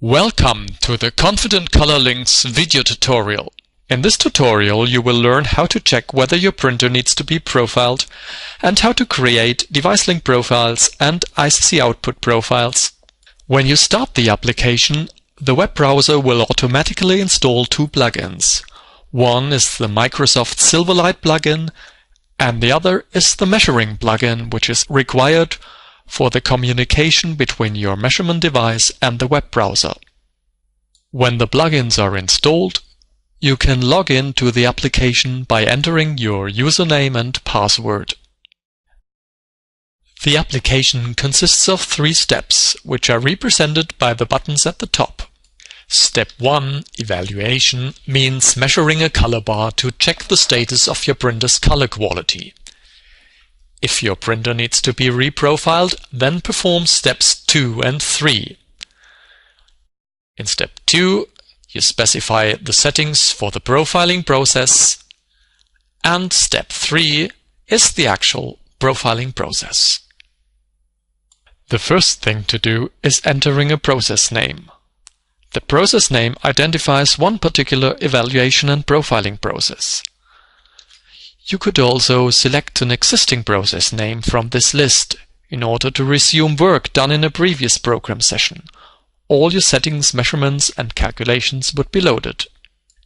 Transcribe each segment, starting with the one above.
Welcome to the Confident Color LYNX video tutorial. In this tutorial you will learn how to check whether your printer needs to be profiled and how to create device link profiles and ICC output profiles. When you start the application, the web browser will automatically install two plugins. One is the Microsoft Silverlight plugin and the other is the measuring plugin, which is required for the communication between your measurement device and the web browser. When the plugins are installed, you can log in to the application by entering your username and password. The application consists of 3 steps, which are represented by the buttons at the top. Step 1, Evaluation, means measuring a color bar to check the status of your printer's color quality. If your printer needs to be reprofiled, then perform steps 2 and 3. In step 2, you specify the settings for the profiling process, and step 3 is the actual profiling process. The first thing to do is entering a process name. The process name identifies one particular evaluation and profiling process. You could also select an existing process name from this list in order to resume work done in a previous program session. All your settings, measurements and calculations would be loaded.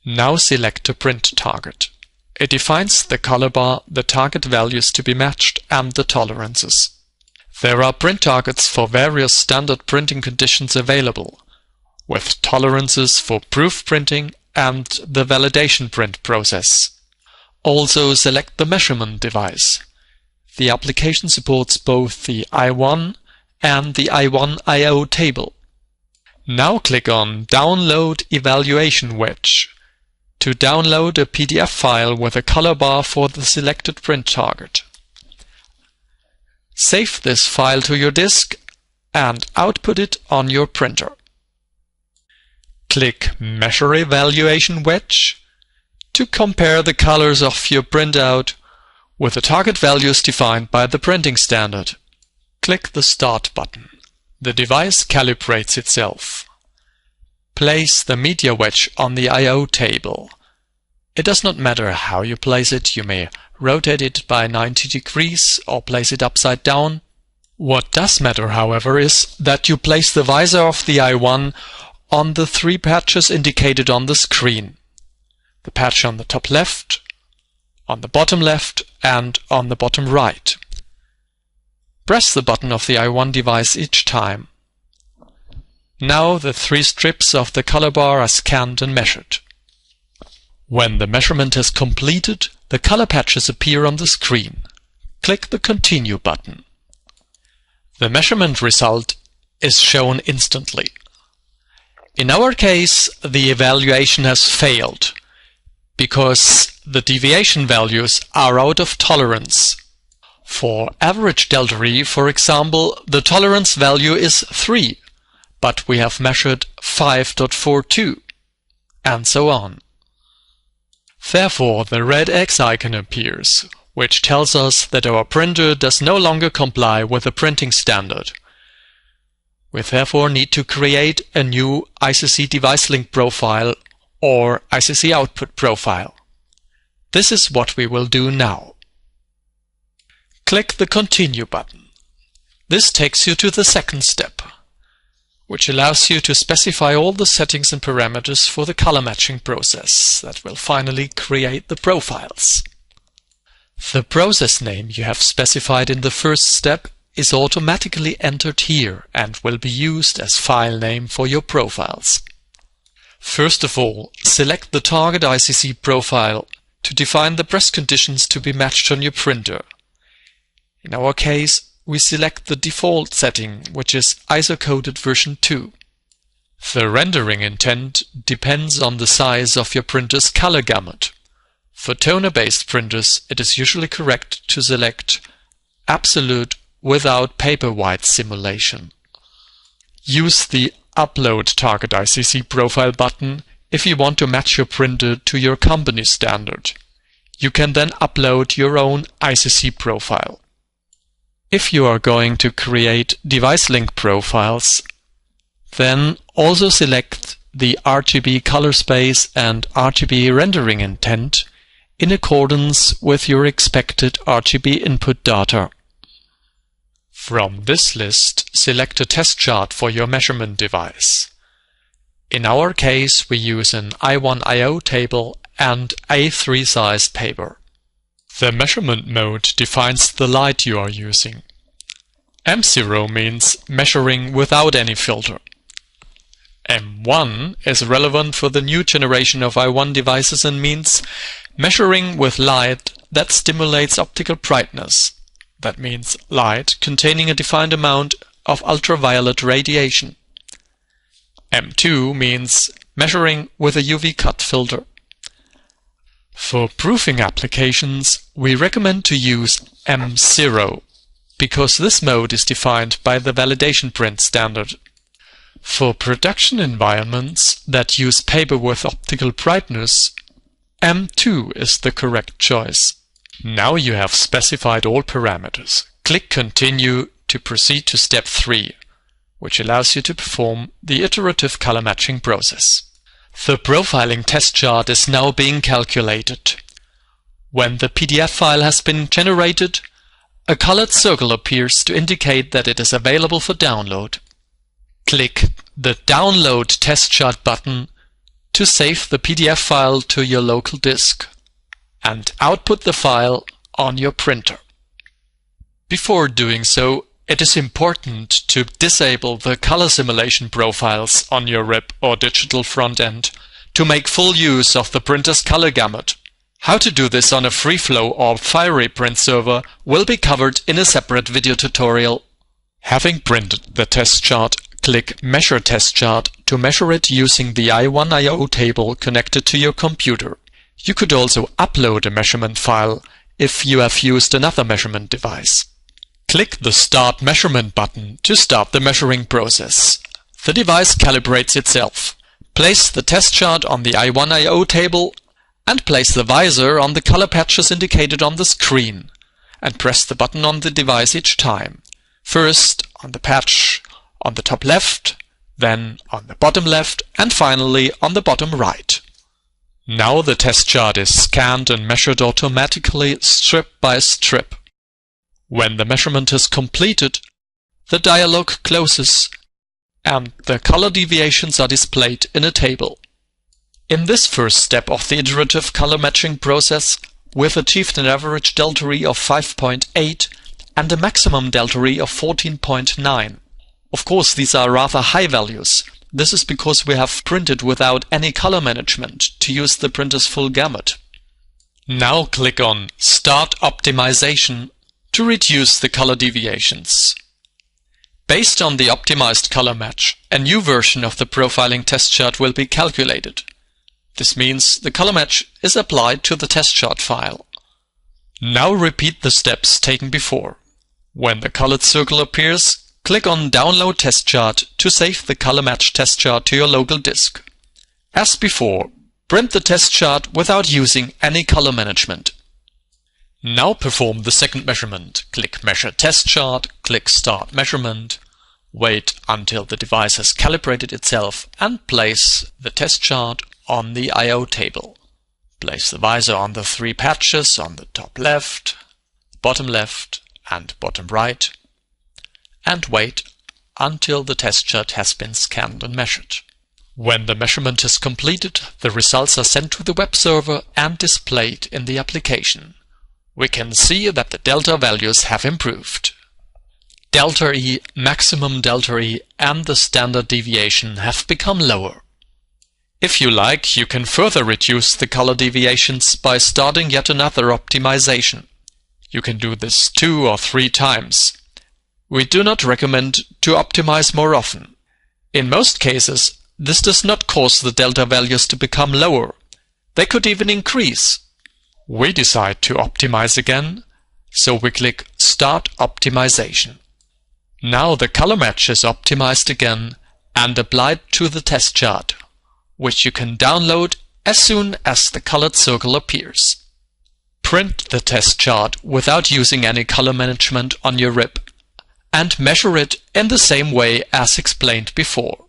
Now select a print target. It defines the color bar, the target values to be matched and the tolerances. There are print targets for various standard printing conditions available, with tolerances for proof printing and the validation print process. Also select the measurement device. The application supports both the I1 and the I1IO table. Now click on Download Evaluation Wedge to download a PDF file with a color bar for the selected print target. Save this file to your disk and output it on your printer. Click Measure Evaluation Wedge to compare the colors of your printout with the target values defined by the printing standard. Click the Start button. The device calibrates itself. Place the media wedge on the I/O table. It does not matter how you place it. You may rotate it by 90 degrees or place it upside down. What does matter, however, is that you place the visor of the I1 on the 3 patches indicated on the screen. The patch on the top left, on the bottom left and on the bottom right. Press the button of the I1 device each time. Now the 3 strips of the color bar are scanned and measured. When the measurement is completed, the color patches appear on the screen. Click the Continue button. The measurement result is shown instantly. In our case, the evaluation has failed, because the deviation values are out of tolerance. For average delta E, for example, the tolerance value is 3, but we have measured 5.42, and so on. Therefore, the red X icon appears, which tells us that our printer does no longer comply with the printing standard. We therefore need to create a new ICC device link profile or ICC output profile. This is what we will do now. Click the Continue button. This takes you to the second step, which allows you to specify all the settings and parameters for the color matching process that will finally create the profiles. The process name you have specified in the first step is automatically entered here and will be used as file name for your profiles. First of all, select the target ICC profile to define the press conditions to be matched on your printer. In our case, we select the default setting, which is ISO-coded version 2. The rendering intent depends on the size of your printer's color gamut. For toner-based printers, it is usually correct to select Absolute without paper white simulation. Use the Upload Target ICC Profile button if you want to match your printer to your company standard. You can then upload your own ICC profile. If you are going to create device link profiles, Then also select the RGB color space and RGB rendering intent in accordance with your expected RGB input data. From this list, select a test chart for your measurement device. In our case, we use an I1IO table and A3 sized paper. The measurement mode defines the light you are using. M0 means measuring without any filter. M1 is relevant for the new generation of I1 devices and means measuring with light that stimulates optical brightness. That means light containing a defined amount of ultraviolet radiation. M2 means measuring with a UV cut filter. For proofing applications, we recommend to use M0 because this mode is defined by the validation print standard. For production environments that use paper with optical brightness, M2 is the correct choice. Now you have specified all parameters. Click Continue to proceed to step 3, which allows you to perform the iterative color matching process. The profiling test chart is now being calculated. When the PDF file has been generated, a colored circle appears to indicate that it is available for download. Click the Download Test Chart button to save the PDF file to your local disk and output the file on your printer. Before doing so, it is important to disable the color simulation profiles on your RIP or digital front end to make full use of the printer's color gamut. How to do this on a FreeFlow or Fiery print server will be covered in a separate video tutorial. Having printed the test chart, click Measure Test Chart to measure it using the I1IO table connected to your computer. You could also upload a measurement file if you have used another measurement device. Click the Start Measurement button to start the measuring process. The device calibrates itself. Place the test chart on the I1IO table and place the visor on the color patches indicated on the screen and press the button on the device each time. First on the patch on the top left, then on the bottom left, and finally on the bottom right. Now the test chart is scanned and measured automatically strip by strip. When the measurement is completed, the dialog closes and the color deviations are displayed in a table. In this first step of the iterative color matching process, we've achieved an average delta E of 5.8 and a maximum delta E of 14.9. Of course, these are rather high values. This is because we have printed without any color management to use the printer's full gamut. Now click on Start Optimization to reduce the color deviations. Based on the optimized color match, a new version of the profiling test chart will be calculated. This means the color match is applied to the test chart file. Now repeat the steps taken before. When the colored circle appears, click on Download Test Chart to save the color match test chart to your local disk. As before, print the test chart without using any color management. Now perform the second measurement. Click Measure Test Chart, click Start Measurement, wait until the device has calibrated itself and place the test chart on the I/O table. Place the visor on the 3 patches on the top left, and bottom right, and wait until the test chart has been scanned and measured. When the measurement is completed, the results are sent to the web server and displayed in the application. We can see that the delta values have improved. Delta E, maximum delta E, and the standard deviation have become lower. If you like, you can further reduce the color deviations by starting yet another optimization. You can do this 2 or 3 times. We do not recommend to optimize more often. In most cases, this does not cause the delta values to become lower. They could even increase. We decide to optimize again, so we click Start Optimization. Now the color match is optimized again and applied to the test chart, which you can download as soon as the colored circle appears. Print the test chart without using any color management on your RIP and measure it in the same way as explained before.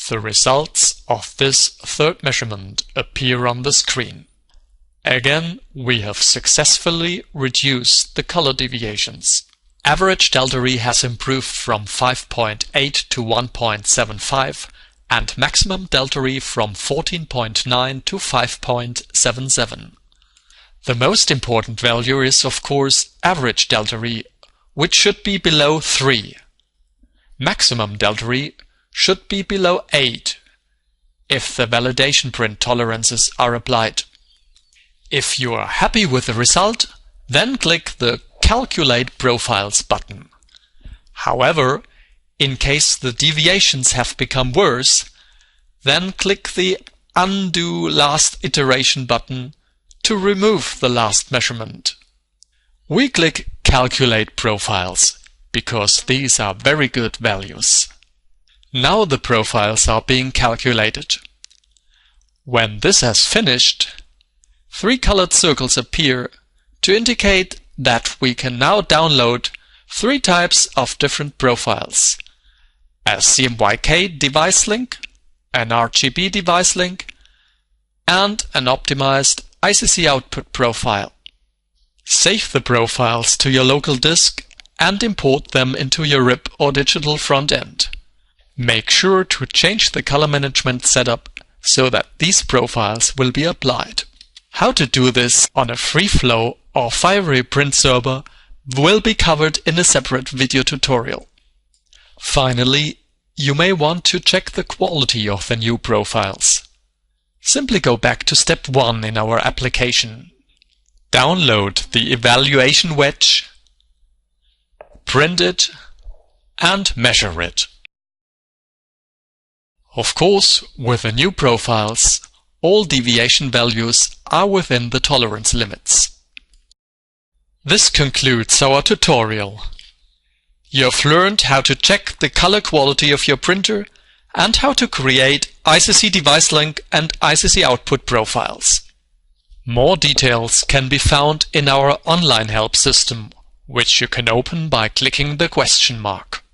The results of this third measurement appear on the screen. Again, we have successfully reduced the color deviations. Average delta E has improved from 5.8 to 1.75 and maximum delta E from 14.9 to 5.77. The most important value is, of course, average delta E, which should be below 3. Maximum delta E should be below 8 if the validation print tolerances are applied. If you are happy with the result, then click the Calculate Profiles button. However, in case the deviations have become worse, then click the Undo Last Iteration button to remove the last measurement. We click Calculate Profiles because these are very good values. Now the profiles are being calculated. When this has finished, 3 colored circles appear to indicate that we can now download 3 types of different profiles: a CMYK device link, an RGB device link, and an optimized ICC output profile. Save the profiles to your local disk and import them into your RIP or digital front end. Make sure to change the color management setup so that these profiles will be applied. How to do this on a free-flow or Fiery print server will be covered in a separate video tutorial. Finally, you may want to check the quality of the new profiles. Simply go back to step 1 in our application. Download the evaluation wedge, print it, and measure it. Of course, with the new profiles, all deviation values are within the tolerance limits. This concludes our tutorial. You have learned how to check the color quality of your printer and how to create ICC device link and ICC output profiles. More details can be found in our online help system, which you can open by clicking the question mark.